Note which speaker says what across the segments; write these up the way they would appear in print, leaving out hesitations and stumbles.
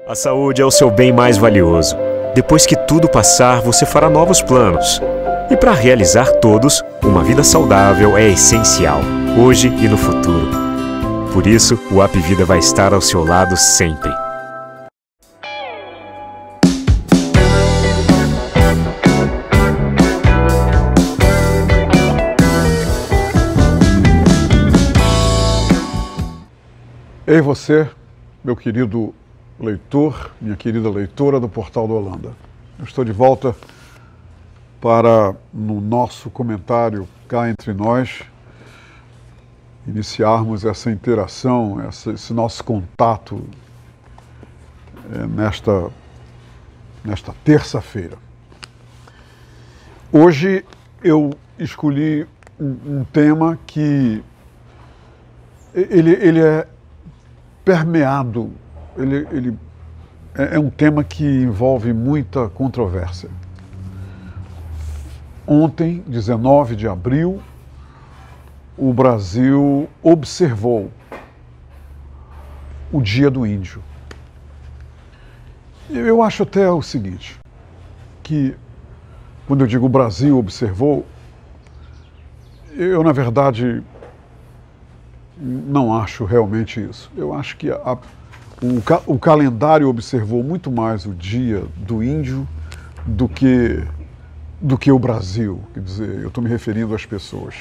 Speaker 1: A saúde é o seu bem mais valioso. Depois que tudo passar, você fará novos planos. E para realizar todos, uma vida saudável é essencial, hoje e no futuro. Por isso, o Apvida vai estar ao seu lado sempre.
Speaker 2: Ei você, meu querido leitor, minha querida leitora do Portal do Holanda. Eu estou de volta para, no nosso comentário cá entre nós, iniciarmos essa interação, esse nosso contato nesta terça-feira. Hoje eu escolhi um tema que ele é permeado, ele é um tema que envolve muita controvérsia. Ontem, 19 de abril, o Brasil observou o Dia do Índio. Eu acho até o seguinte, que quando eu digo o Brasil observou, eu na verdade não acho realmente isso. Eu acho que o calendário observou muito mais o Dia do Índio do que o Brasil. Quer dizer, eu estou me referindo às pessoas.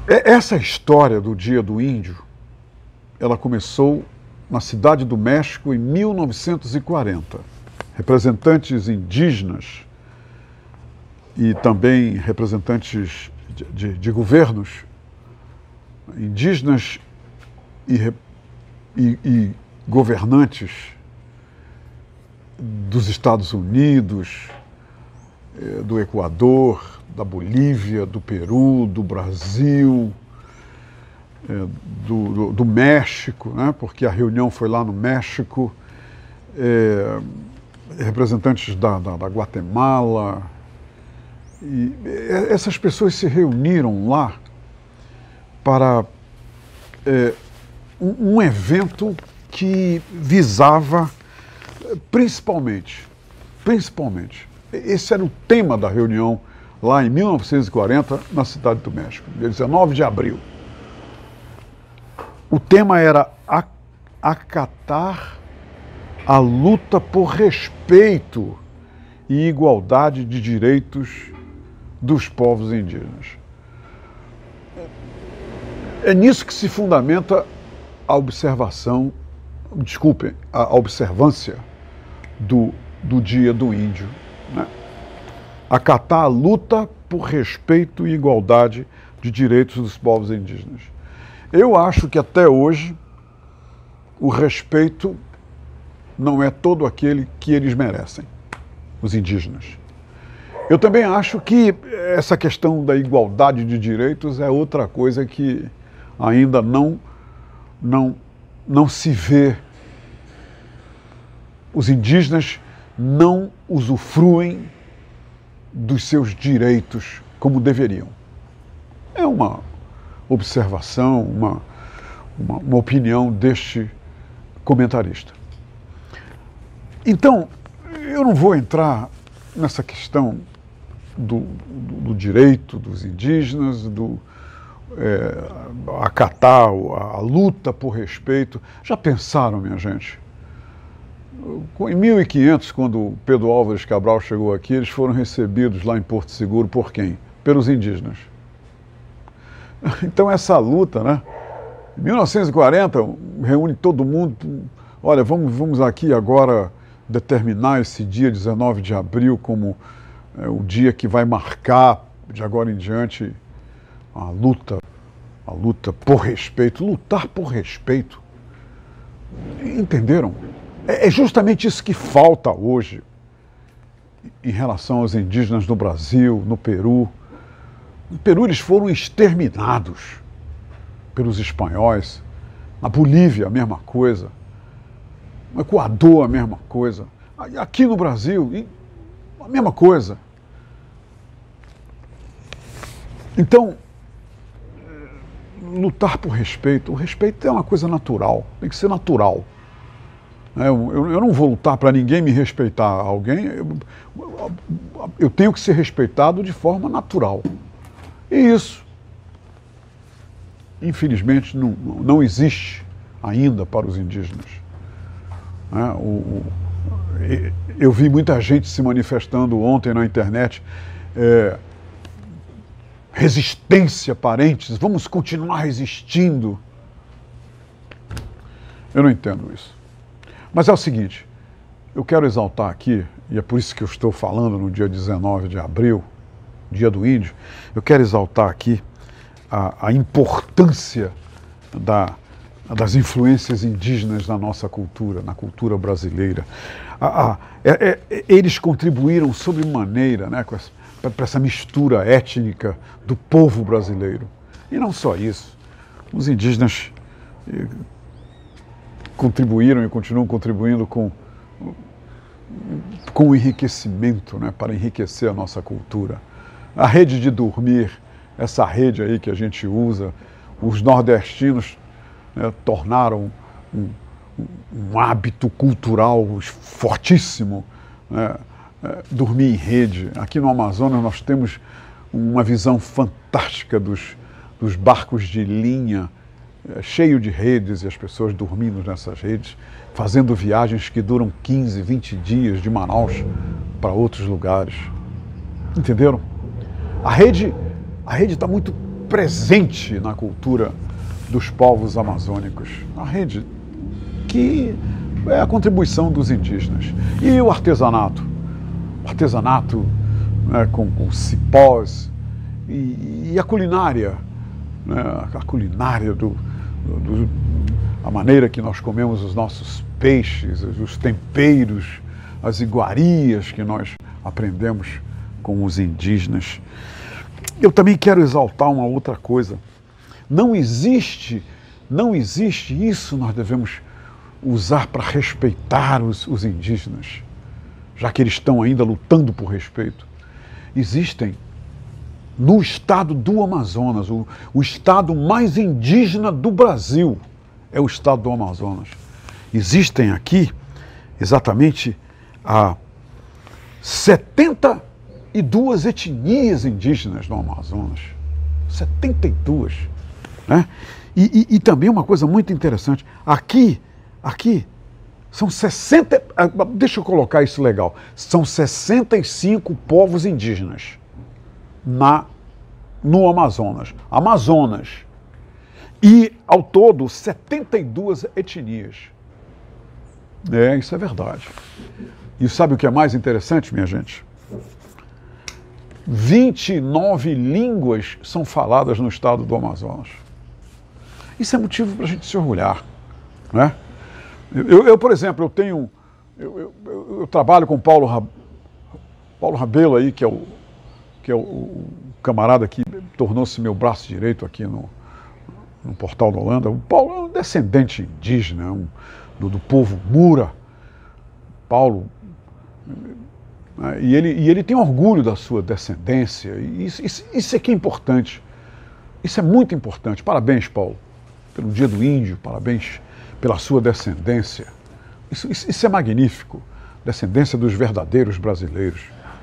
Speaker 2: Essa história do Dia do Índio, ela começou na Cidade do México em 1940. Representantes indígenas e também representantes de governos indígenas e governantes dos Estados Unidos, do Equador, da Bolívia, do Peru, do Brasil, do México, né, porque a reunião foi lá no México, representantes da Guatemala, e essas pessoas se reuniram lá para um evento que visava principalmente, esse era o tema da reunião lá em 1940 na Cidade do México, dia 19 de abril. O tema era acatar a luta por respeito e igualdade de direitos dos povos indígenas. É nisso que se fundamenta a observância do Dia do Índio, né? Acatar a luta por respeito e igualdade de direitos dos povos indígenas. Eu acho que até hoje o respeito não é todo aquele que eles merecem, os indígenas. Eu também acho que essa questão da igualdade de direitos é outra coisa que ainda não se vê. Os indígenas não usufruem dos seus direitos como deveriam. É uma observação, uma opinião deste comentarista. Então, eu não vou entrar nessa questão do direito dos indígenas, acatar a luta por respeito. Já pensaram, minha gente? Em 1500, quando Pedro Álvares Cabral chegou aqui, eles foram recebidos lá em Porto Seguro por quem? Pelos indígenas. Então essa luta, né? Em 1940, reúne todo mundo. Olha, vamos aqui agora determinar esse dia 19 de abril como o dia que vai marcar, de agora em diante, a luta por respeito, lutar por respeito. Entenderam? É justamente isso que falta hoje em relação aos indígenas no Brasil, no Peru. No Peru eles foram exterminados pelos espanhóis. Na Bolívia a mesma coisa. No Equador a mesma coisa. Aqui no Brasil a mesma coisa. Então, lutar por respeito. O respeito é uma coisa natural, tem que ser natural. Eu não vou lutar para ninguém me respeitar. Alguém, eu tenho que ser respeitado de forma natural. E isso, infelizmente, não existe ainda para os indígenas. Eu vi muita gente se manifestando ontem na internet, resistência, parentes, vamos continuar resistindo. Eu não entendo isso. Mas é o seguinte, eu quero exaltar aqui, e é por isso que eu estou falando no dia 19 de abril, dia do índio, eu quero exaltar aqui a importância das influências indígenas na nossa cultura, na cultura brasileira. Eles contribuíram sobremaneira, né, para essa mistura étnica do povo brasileiro. E não só isso, os indígenas contribuíram e continuam contribuindo com o enriquecimento, né, para enriquecer a nossa cultura. A rede de dormir, essa rede aí que a gente usa, os nordestinos, né, tornaram um hábito cultural fortíssimo, né, dormir em rede. Aqui no Amazonas nós temos uma visão fantástica dos barcos de linha, cheio de redes e as pessoas dormindo nessas redes, fazendo viagens que duram 15, 20 dias de Manaus para outros lugares. Entenderam? A rede está muito presente na cultura dos povos amazônicos. A rede que é a contribuição dos indígenas. E o artesanato? O artesanato, né, com cipós e a culinária, né, a culinária a maneira que nós comemos os nossos peixes, os temperos, as iguarias que nós aprendemos com os indígenas. Eu também quero exaltar uma outra coisa. Não existe isso, nós devemos usar para respeitar os indígenas, já que eles estão ainda lutando por respeito. Existem no estado do Amazonas, o estado mais indígena do Brasil é o estado do Amazonas. Existem aqui exatamente 72 etnias indígenas no Amazonas. 72. Né? E também uma coisa muito interessante, aqui são 60, deixa eu colocar isso legal, são 65 povos indígenas no Amazonas. E, ao todo, 72 etnias. Isso é verdade. E sabe o que é mais interessante, minha gente? 29 línguas são faladas no estado do Amazonas. Isso é motivo para a gente se orgulhar, né? Eu, por exemplo, eu trabalho com Paulo Rabelo aí, que é o camarada que tornou-se meu braço direito aqui no Portal da Holanda. O Paulo é um descendente indígena, do povo Mura. Paulo, e ele tem orgulho da sua descendência. E isso é que é importante. Isso é muito importante. Parabéns, Paulo, pelo Dia do Índio. Parabéns pela sua descendência. Isso é magnífico. Descendência dos verdadeiros brasileiros,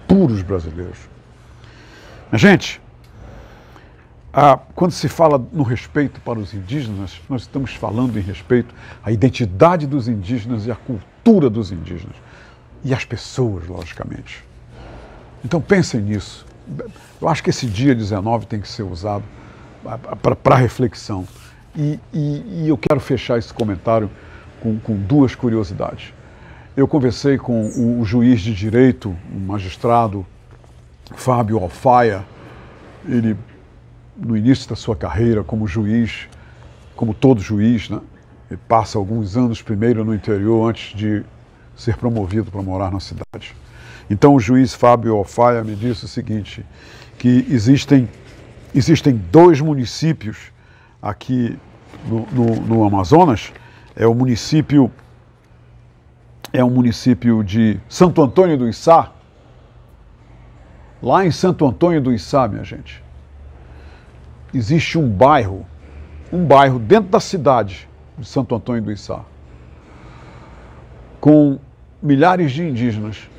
Speaker 2: puros brasileiros. Mas, gente, quando se fala no respeito para os indígenas, nós estamos falando em respeito à identidade dos indígenas e à cultura dos indígenas. E às pessoas, logicamente. Então pensem nisso. Eu acho que esse dia 19 tem que ser usado para reflexão. E eu quero fechar esse comentário com duas curiosidades. Eu conversei com o juiz de direito, o magistrado Fábio Alfaia. Ele, no início da sua carreira como juiz, como todo juiz, né, ele passa alguns anos primeiro no interior antes de ser promovido para morar na cidade. Então o juiz Fábio Alfaia me disse o seguinte, que existem 2 municípios aqui no Amazonas, é o município de Santo Antônio do Içá. Lá em Santo Antônio do Içá, minha gente, existe um bairro dentro da cidade de Santo Antônio do Içá, com milhares de indígenas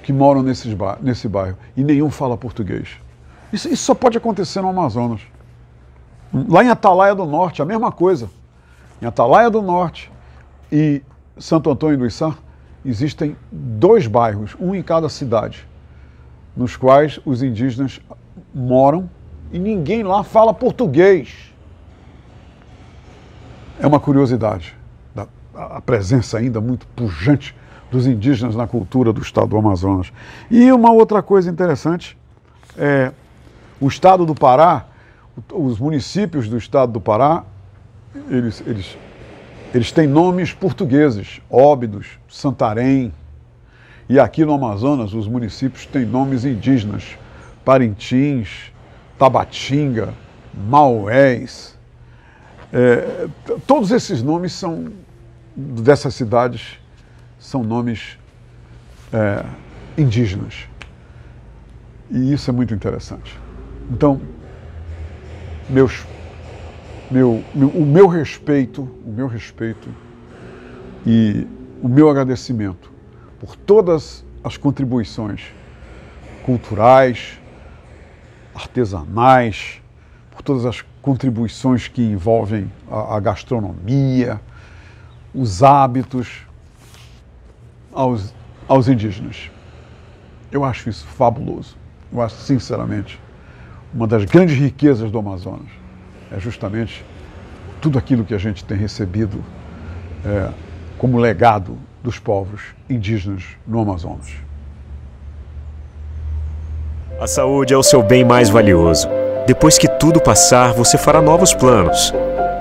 Speaker 2: que moram nesse bairro e nenhum fala português. Isso só pode acontecer no Amazonas. Lá em Atalaia do Norte, a mesma coisa. Em Atalaia do Norte e Santo Antônio do Içá, existem 2 bairros, um em cada cidade, nos quais os indígenas moram e ninguém lá fala português. É uma curiosidade, a presença ainda muito pujante dos indígenas na cultura do estado do Amazonas. E uma outra coisa interessante é o estado do Pará, os municípios do estado do Pará, eles têm nomes portugueses, Óbidos, Santarém. E aqui no Amazonas, os municípios têm nomes indígenas, Parintins, Tabatinga, Maués. Todos esses nomes dessas cidades são nomes indígenas. E isso é muito interessante. Então, o meu respeito e o meu agradecimento por todas as contribuições culturais, artesanais, por todas as contribuições que envolvem a gastronomia, os hábitos aos indígenas. Eu acho isso fabuloso. Eu acho, sinceramente, uma das grandes riquezas do Amazonas é justamente tudo aquilo que a gente tem recebido como legado dos povos indígenas no Amazonas.
Speaker 1: A saúde é o seu bem mais valioso. Depois que tudo passar, você fará novos planos.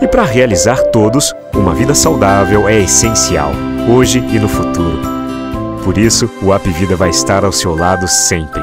Speaker 1: E para realizar todos, uma vida saudável é essencial, hoje e no futuro. Por isso, o Apvida vai estar ao seu lado sempre.